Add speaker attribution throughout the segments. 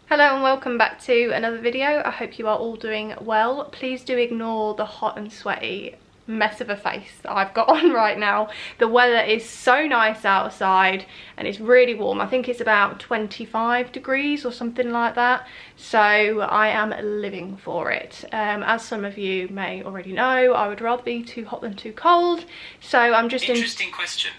Speaker 1: Hello and welcome back to another video. I hope you are all doing well. Please do ignore the hot and sweaty mess of a face that I've got on right now. The weather is so nice outside and it's really warm. I think it's about 25 degrees or something like that. So I am living for it. As some of you may already know, I would rather be too hot than too cold. So I'm just
Speaker 2: Interesting question.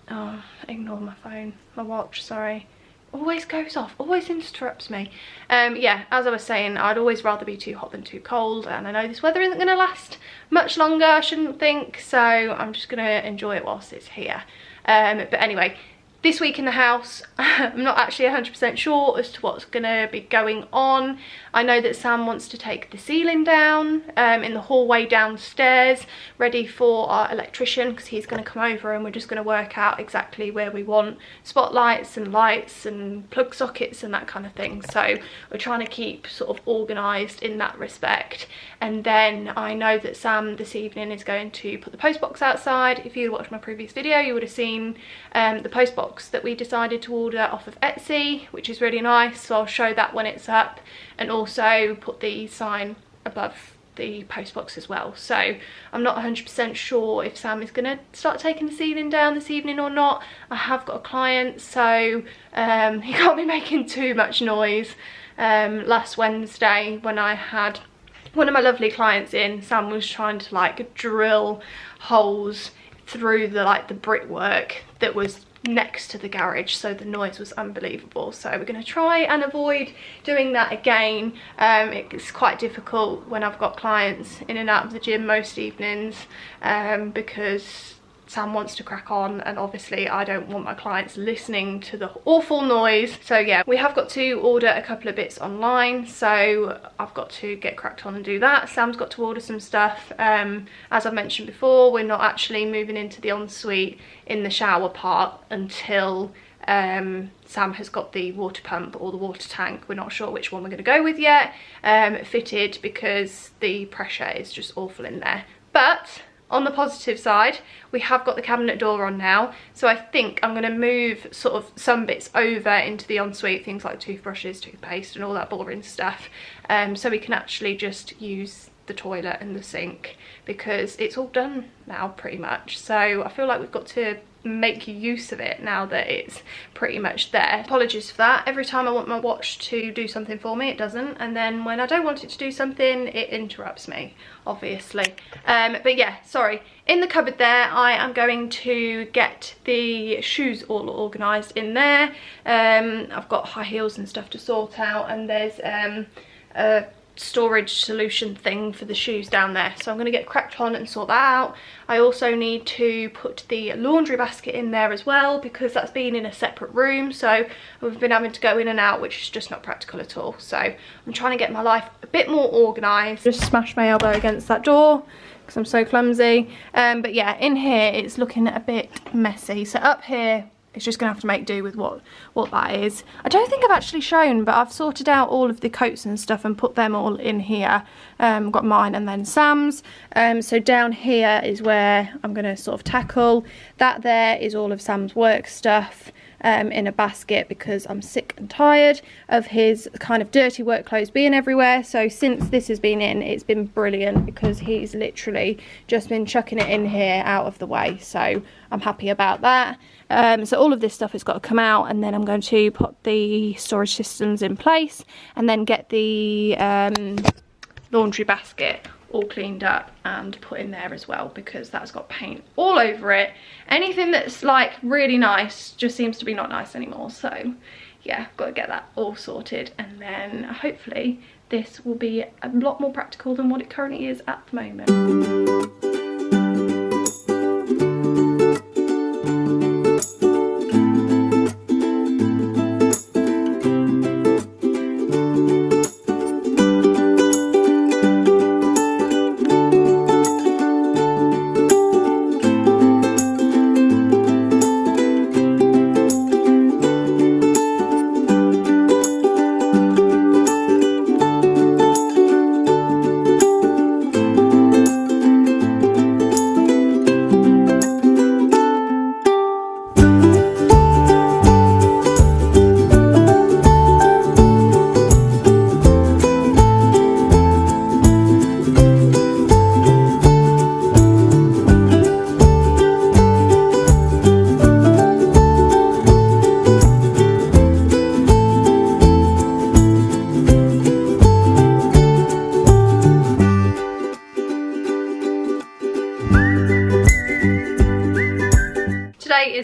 Speaker 1: Oh, ignore my phone, my watch, sorry. Always goes off, always interrupts me. Yeah, as I was saying, I'd always rather be too hot than too cold, and I know this weather isn't going to last much longer, I shouldn't think, so I'm just going to enjoy it whilst it's here. But anyway, this week in the house, I'm not actually 100% sure as to what's going to be going on. I know that Sam wants to take the ceiling down in the hallway downstairs, ready for our electrician, because he's going to come over and we're just going to work out exactly where we want spotlights and lights and plug sockets and that kind of thing. So we're trying to keep sort of organised in that respect. And then I know that Sam this evening is going to put the post box outside. If you watched my previous video, you would have seen the post box that we decided to order off of Etsy, which is really nice, so I'll show that when it's up, and also put the sign above the post box as well. So I'm not 100% sure if Sam is going to start taking the ceiling down this evening or not. I have got a client, so he can't be making too much noise. Last Wednesday when I had one of my lovely clients in, Sam was trying to like drill holes through the brickwork that was next to the garage, so the noise was unbelievable. So we're going to try and avoid doing that again. It's quite difficult when I've got clients in and out of the gym most evenings, because Sam wants to crack on, and obviously I don't want my clients listening to the awful noise. So yeah, we have got to order a couple of bits online, so I've got to get cracked on and do that. Sam's got to order some stuff. As I've mentioned before, we're not actually moving into the ensuite in the shower part until Sam has got the water pump or the water tank, we're not sure which one we're going to go with yet, fitted, because the pressure is just awful in there. But on the positive side, we have got the cabinet door on now, so I think I'm going to move sort of some bits over into the ensuite, things like toothbrushes, toothpaste and all that boring stuff, so we can actually just use the toilet and the sink, because it's all done now pretty much. So I feel like we've got to make use of it now that it's pretty much there. Apologies for that. Every time I want my watch to do something for me, it doesn't, and then when I don't want it to do something, it interrupts me, obviously. But yeah, sorry. In the cupboard there, I am going to get the shoes all organised in there. I've got high heels and stuff to sort out, and there's a storage solution thing for the shoes down there, so I'm going to get cracked on and sort that out. I also need to put the laundry basket in there as well, because that's been in a separate room, so we've been having to go in and out, which is just not practical at all. So I'm trying to get my life a bit more organised. Just smashed my elbow against that door because I'm so clumsy. But yeah, in here it's looking a bit messy. So up here, it's just gonna have to make do with what that is. I don't think I've actually shown, but I've sorted out all of the coats and stuff and put them all in here. Got mine and then Sam's. So down here is where I'm gonna sort of tackle. That there is all of Sam's work stuff in a basket, because I'm sick and tired of his kind of dirty work clothes being everywhere. So since this has been in, it's been brilliant, because he's literally just been chucking it in here out of the way. So I'm happy about that. So all of this stuff has got to come out, and then I'm going to put the storage systems in place and then get the laundry basket all cleaned up and put in there as well, because that's got paint all over it. Anything that's like really nice just seems to be not nice anymore. So yeah, got to get that all sorted, and then hopefully this will be a lot more practical than what it currently is at the moment.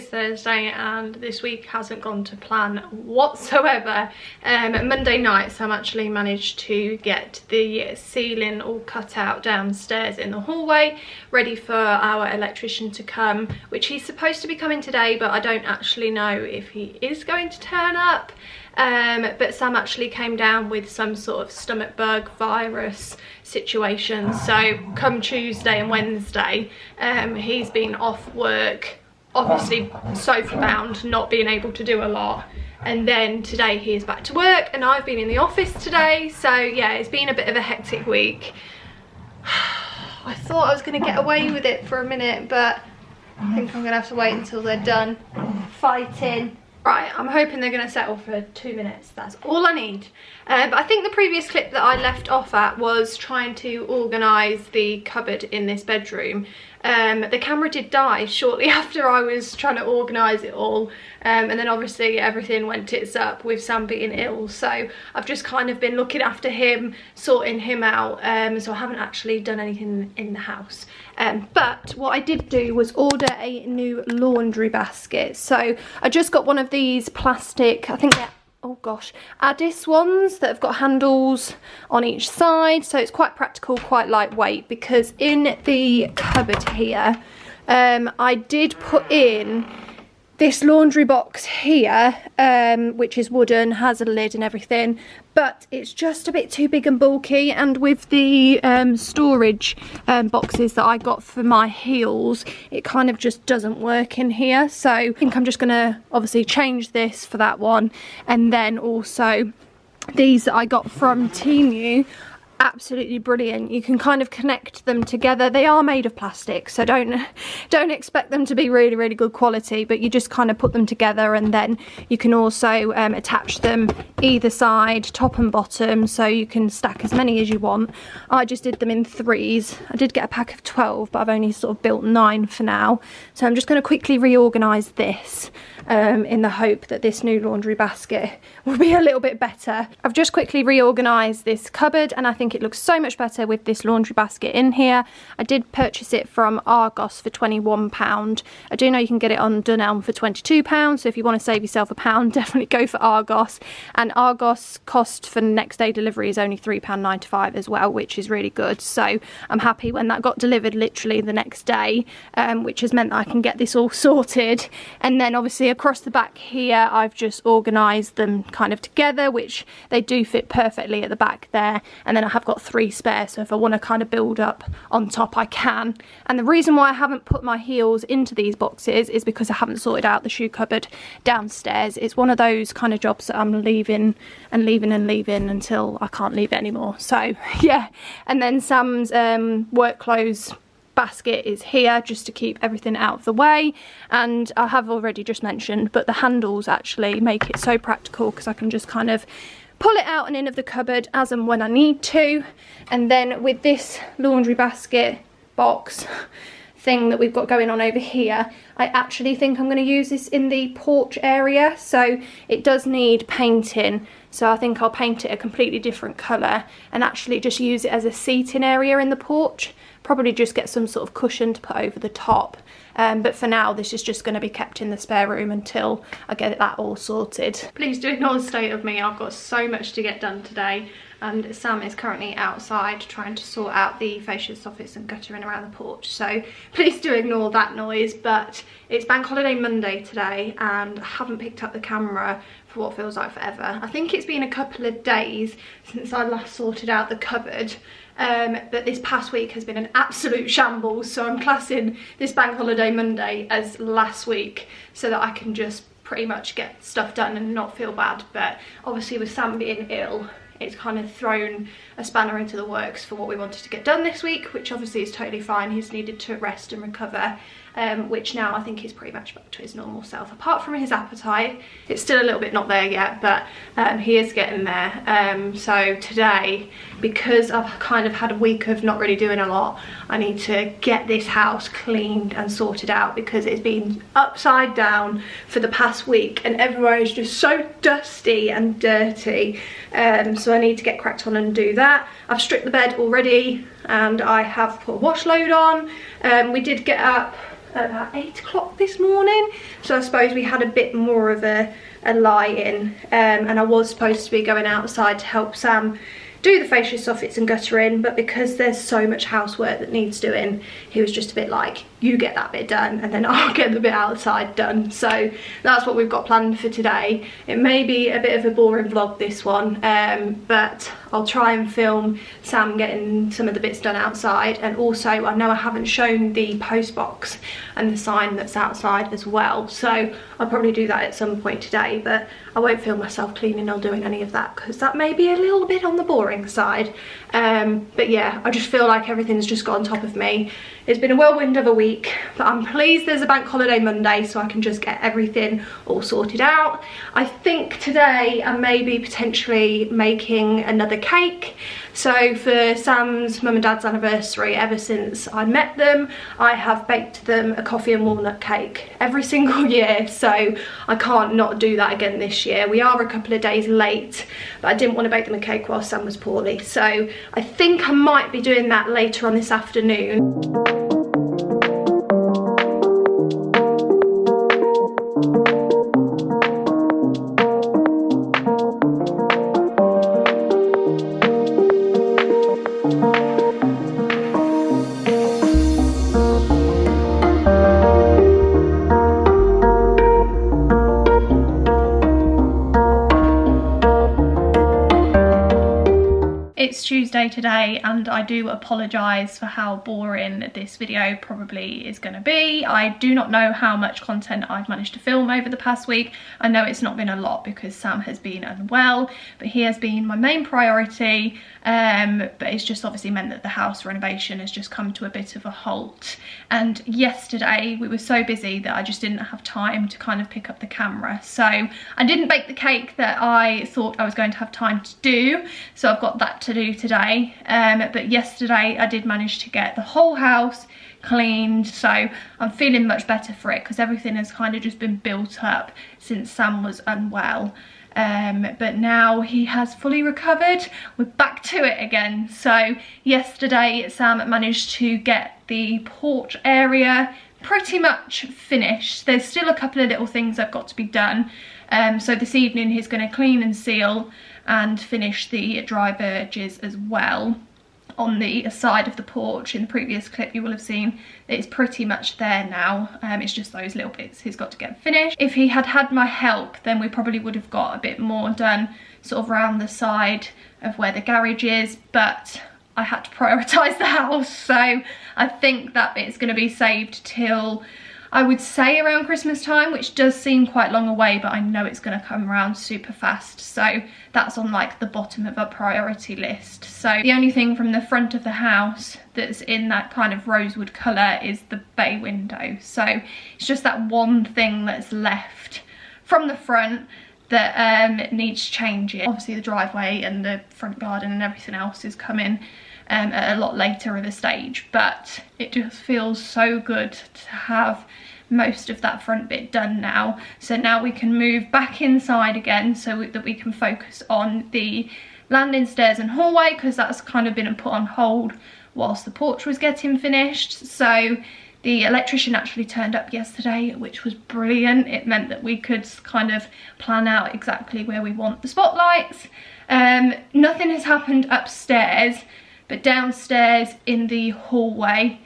Speaker 1: Thursday and this week hasn't gone to plan whatsoever. Monday night Sam actually managed to get the ceiling all cut out downstairs in the hallway, ready for our electrician to come, which he's supposed to be coming today, but I don't actually know if he is going to turn up. But Sam actually came down with some sort of stomach bug virus situation, so come Tuesday and Wednesday he's been off work, obviously sofa bound, not being able to do a lot, and then today he is back to work and I've been in the office today, so yeah, it's been a bit of a hectic week. I thought I was going to get away with it for a minute, but I think I'm going to have to wait until they're done fighting. Right, I'm hoping they're going to settle for 2 minutes. That's all I need. But I think the previous clip that I left off at was trying to organise the cupboard in this bedroom. The camera did die shortly after I was trying to organise it all. And then obviously everything went tits up with Sam being ill. So I've just kind of been looking after him, sorting him out. So I haven't actually done anything in the house. But what I did do was order a new laundry basket. So I just got one of these plastic, I think they're, oh gosh, Addis ones that have got handles on each side. So it's quite practical, quite lightweight, because in the cupboard here, I did put in this laundry box here, which is wooden, has a lid and everything, but it's just a bit too big and bulky, and with the storage boxes that I got for my heels, it kind of just doesn't work in here. So I think I'm just gonna obviously change this for that one, and then also these that I got from Temu, absolutely brilliant. You can kind of connect them together. They are made of plastic, so don't expect them to be really good quality, but you just kind of put them together, and then you can also attach them either side, top and bottom, so you can stack as many as you want. I just did them in 3s. I did get a pack of 12, but I've only sort of built 9 for now, so I'm just going to quickly reorganize this in the hope that this new laundry basket will be a little bit better. I've just quickly reorganised this cupboard, and I think it looks so much better with this laundry basket in here. I did purchase it from Argos for £21. I do know you can get it on Dunelm for £22, so if you want to save yourself £1, definitely go for Argos. And Argos cost for next day delivery is only £3.95 as well, which is really good. So I'm happy when that got delivered literally the next day, which has meant that I can get this all sorted. And then obviously across the back here, I've just organised them kind of together, which they do fit perfectly at the back there, and then I have got 3 spare, so if I want to kind of build up on top I can. And the reason why I haven't put my heels into these boxes is because I haven't sorted out the shoe cupboard downstairs. It's one of those kind of jobs that I'm leaving and leaving and leaving until I can't leave it anymore. So yeah, and then Sam's work clothes basket is here just to keep everything out of the way, and I have already just mentioned, but the handles actually make it so practical because I can just kind of pull it out and in of the cupboard as and when I need to. And then with this laundry basket box thing that we've got going on over here, I actually think I'm going to use this in the porch area. So it does need painting, so I think I'll paint it a completely different colour and actually just use it as a seating area in the porch. Probably just get some sort of cushion to put over the top, but for now this is just going to be kept in the spare room until I get that all sorted. Please do ignore the state of me. I've got so much to get done today, and Sam is currently outside trying to sort out the fascia soffits and guttering around the porch, so please do ignore that noise. But it's Bank Holiday Monday today and I haven't picked up the camera for what feels like forever. I think it's been a couple of days since I last sorted out the cupboard. But this past week has been an absolute shambles, so I'm classing this Bank Holiday Monday as last week so that I can just pretty much get stuff done and not feel bad. But obviously with Sam being ill, it's kind of thrown a spanner into the works for what we wanted to get done this week, which obviously is totally fine. He's needed to rest and recover, which now I think he's pretty much back to his normal self, apart from his appetite. It's still a little bit not there yet, but he is getting there. So today, because I've kind of had a week of not really doing a lot, I need to get this house cleaned and sorted out because it's been upside down for the past week and everywhere is just so dusty and dirty. So I need to get cracked on and do that. I've stripped the bed already and I have put a wash load on. We did get up at about 8 o'clock this morning, so I suppose we had a bit more of a lie-in, and I was supposed to be going outside to help Sam do the fascia soffits and guttering, but because there's so much housework that needs doing, he was just a bit like, you get that bit done and then I'll get the bit outside done. So that's what we've got planned for today. It may be a bit of a boring vlog, this one, but I'll try and film Sam getting some of the bits done outside. And also, I know I haven't shown the post box and the sign that's outside as well, so I'll probably do that at some point today, but I won't film myself cleaning or doing any of that because that may be a little bit on the boring side. But yeah, I just feel like everything's just got on top of me. It's been a whirlwind of a week, but I'm pleased there's a bank holiday Monday so I can just get everything all sorted out. I think today I may be potentially making another cake. So for Sam's mum and dad's anniversary, ever since I met them, I have baked them a coffee and walnut cake every single year, so I can't not do that again this year. We are a couple of days late, but I didn't want to bake them a cake while Sam was poorly, so I think I might be doing that later on this afternoon. It's Tuesday today, and I do apologise for how boring this video probably is going to be. I do not know how much content I've managed to film over the past week. I know it's not been a lot because Sam has been unwell, but he has been my main priority. But it's just obviously meant that the house renovation has just come to a bit of a halt. And yesterday we were so busy that I just didn't have time to kind of pick up the camera. So I didn't bake the cake that I thought I was going to have time to do. So I've got that to do today. But yesterday I did manage to get the whole house cleaned, so I'm feeling much better for it because everything has kind of just been built up since Sam was unwell. But now he has fully recovered, we're back to it again. So yesterday Sam managed to get the porch area pretty much finished. There's still a couple of little things I've got to be done. So this evening he's going to clean and seal and finish the dry verges as well. On the side of the porch, in the previous clip you will have seen it's pretty much there now. It's just those little bits he's got to get finished. If he had had my help, then we probably would have got a bit more done sort of around the side of where the garage is, but I had to prioritise the house, so I think that bit's going to be saved till I would say around Christmas time, which does seem quite long away, but I know it's going to come around super fast. So that's on like the bottom of a priority list. So the only thing from the front of the house that's in that kind of rosewood colour is the bay window. So it's just that one thing that's left from the front that needs changing. Obviously the driveway and the front garden and everything else is coming at a lot later of a stage, but it just feels so good to have most of that front bit done now. So now we can move back inside again so that we can focus on the landing stairs and hallway, because that's kind of been put on hold whilst the porch was getting finished. So the electrician actually turned up yesterday, which was brilliant. It meant that we could kind of plan out exactly where we want the spotlights. Nothing has happened upstairs, but downstairs in the hallway,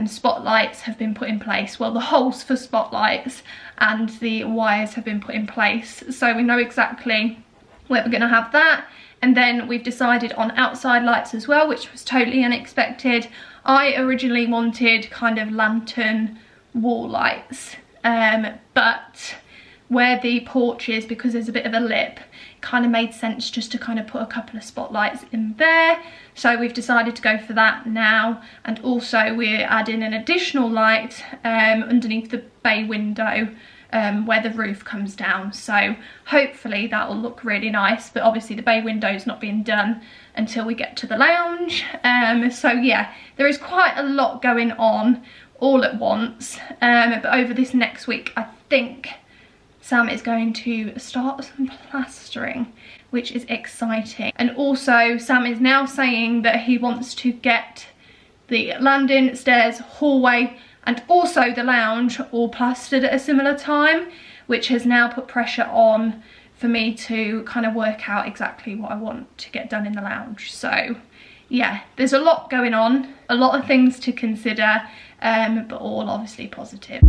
Speaker 1: spotlights have been put in place. Well, the holes for spotlights and the wires have been put in place, so we know exactly where we're going to have that. And then we've decided on outside lights as well, which was totally unexpected. I originally wanted kind of lantern wall lights, but where the porch is, because there's a bit of a lip, it kind of made sense just to kind of put a couple of spotlights in there. So we've decided to go for that now. And also we're adding an additional light underneath the bay window where the roof comes down. So hopefully that will look really nice, but obviously the bay window is not being done until we get to the lounge. So yeah, there is quite a lot going on all at once, but over this next week I think Sam is going to start some plastering, which is exciting. And also Sam is now saying that he wants to get the landing, stairs, hallway, and also the lounge all plastered at a similar time, which has now put pressure on for me to kind of work out exactly what I want to get done in the lounge. So yeah, there's a lot going on, a lot of things to consider, but all obviously positive.